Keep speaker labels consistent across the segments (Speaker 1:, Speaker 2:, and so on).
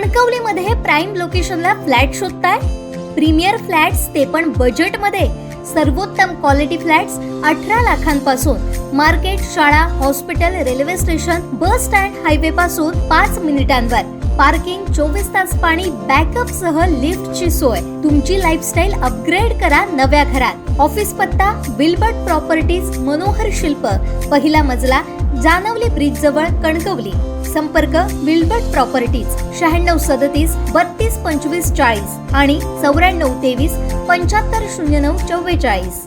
Speaker 1: कणकवलीमध्ये prime लोकेशनला flat शोधताय? Premier flats ते पण बजेट मध्ये. सर्वोत्तम क्वालिटी फ्लॅट्स 18 लाखांपासून. मार्केट, शाळा, hospital, railway station, bus stand, highway पासून 5 मिनिटांवर. पार्किंग, 24 तास पाणी, बॅकअप सह लिफ्टची सोय. तुमची लाईफस्टाईल अपग्रेड करा नव्या घरात. ऑफिस पत्ता विल्बर्ट प्रॉपर्टीज, मनोहर शिल्प, पहिला मजला, जानवली ब्रिज जवळ, कणकवली. संपर्क विल्बर्ट प्रॉपर्टीज 9637 32 25 40 आणि 9423 75 09 44.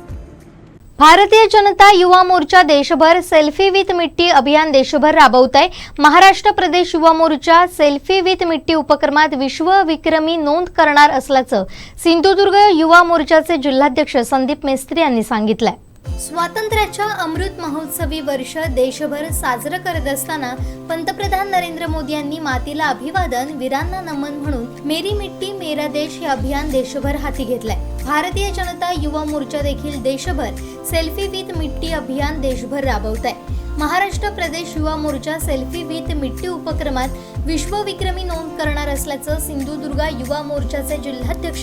Speaker 2: भारतीय जनता युवा मोर्चा देशभर सेल्फी विथ मिट्टी अभियान देशभर राबवत आहे. महाराष्ट्र प्रदेश युवा मोर्चा सेल्फी विथ मिट्टी उपक्रमात विश्व विक्रमी नोंद करणार असल्याचं सिंधुदुर्ग युवा मोर्चाचे जिल्हाध्यक्ष संदीप मेस्त्री यांनी सांगितलंय.
Speaker 1: स्वातंत्र्याच्या अमृत महोत्सवी वर्ष देशभर साजरं करत असताना पंतप्रधान नरेंद्र मोदी यांनी मातीला अभिवादन, वीरांना नमन म्हणून मेरी मिट्टी मेरा देश हे अभियान देशभर हाती घेतलंय. भारतीय जनता युवा मोर्चा देखील देशभर सेल्फी विथ मिट्टी अभियान देशभर राबवत आहे. महाराष्ट्र प्रदेश युवा मोर्चा सेल्फी विथ मिट्टी उपक्रमात विश्व विक्रमी नोंद करणार असल्याचं सिंधुदुर्ग युवा मोर्चाचे जिल्हाध्यक्ष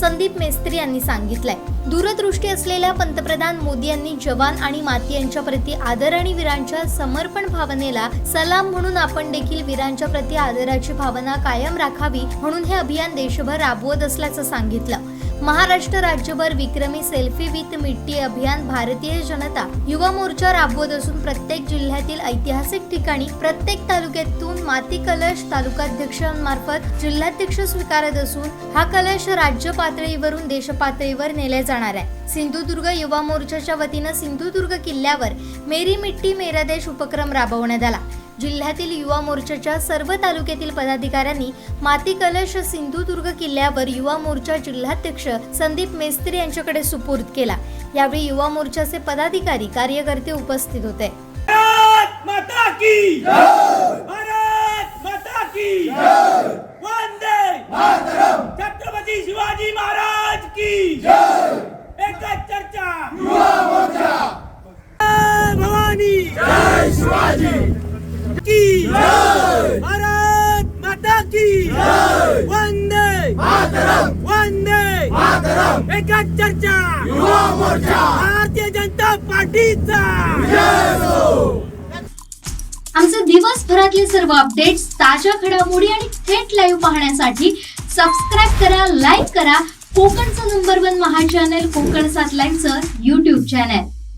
Speaker 1: संदीप मेस्त्री यांनी सांगितलंय. दूरदृष्टी असलेल्या पंतप्रधान मोदी यांनी जवान आणि माती यांच्या प्रती आदर आणि वीरांच्या समर्पण भावनेला सलाम म्हणून आपण देखील वीरांच्या प्रती आदराची भावना कायम राखावी म्हणून हे अभियान देशभर राबवत असल्याचं सांगितलं. महाराष्ट्र राज्यभर विक्रमी सेल्फी विथ मिट्टी अभियान भारतीय जनता युवा मोर्चा राबवत असून प्रत्येक जिल्ह्यातील ऐतिहासिक ठिकाणी प्रत्येक तालुक्यातून माती कलश तालुकाध्यक्षांमार्फत जिल्हाध्यक्ष स्वीकारत असून हा कलश राज्य पातळीवरून देश पातळीवर नेला जाणार आहे. सिंधुदुर्ग युवा मोर्चाच्या वतीनं सिंधुदुर्ग किल्ल्यावर मेरी मिट्टी मेरा देश उपक्रम राबवण्यात आला. जिल्ह्यातील युवा मोर्चाच्या सर्व तालुक्यातील पदाधिकाऱ्यांनी माती कलश सिंधुदुर्ग किल्ल्यावर युवा मोर्चा जिल्हाध्यक्ष संदीप मेस्त्री यांच्याकडे सुपूर्द केला. यावेळी युवा मोर्चाचे पदाधिकारी कार्यकर्ते उपस्थित होते.
Speaker 3: भारत माता की जय, भारत माता की जय, वंदे मातरम, छत्रपती शिवाजी महाराज की जय. एकच चर्चा युवा मोर्चा. भवानी जय शिवाजी की जय, भारत माता की जय, वंदे मातरम, वंदे मातरम. एकच चर्चा युवा मोर्चा. भारतीय जनता पार्टीचा जय हो.
Speaker 1: आमचे दिवसभरातले सर्व अपडेट्स, ताज्या घडामोडी आणि थेट लाईव्ह पाहण्यासाठी सबस्क्राईब करा, लाईक करा कोकणचं नंबर 1 महा चॅनल कोकण 7 लाईव्हचं YouTube चॅनल.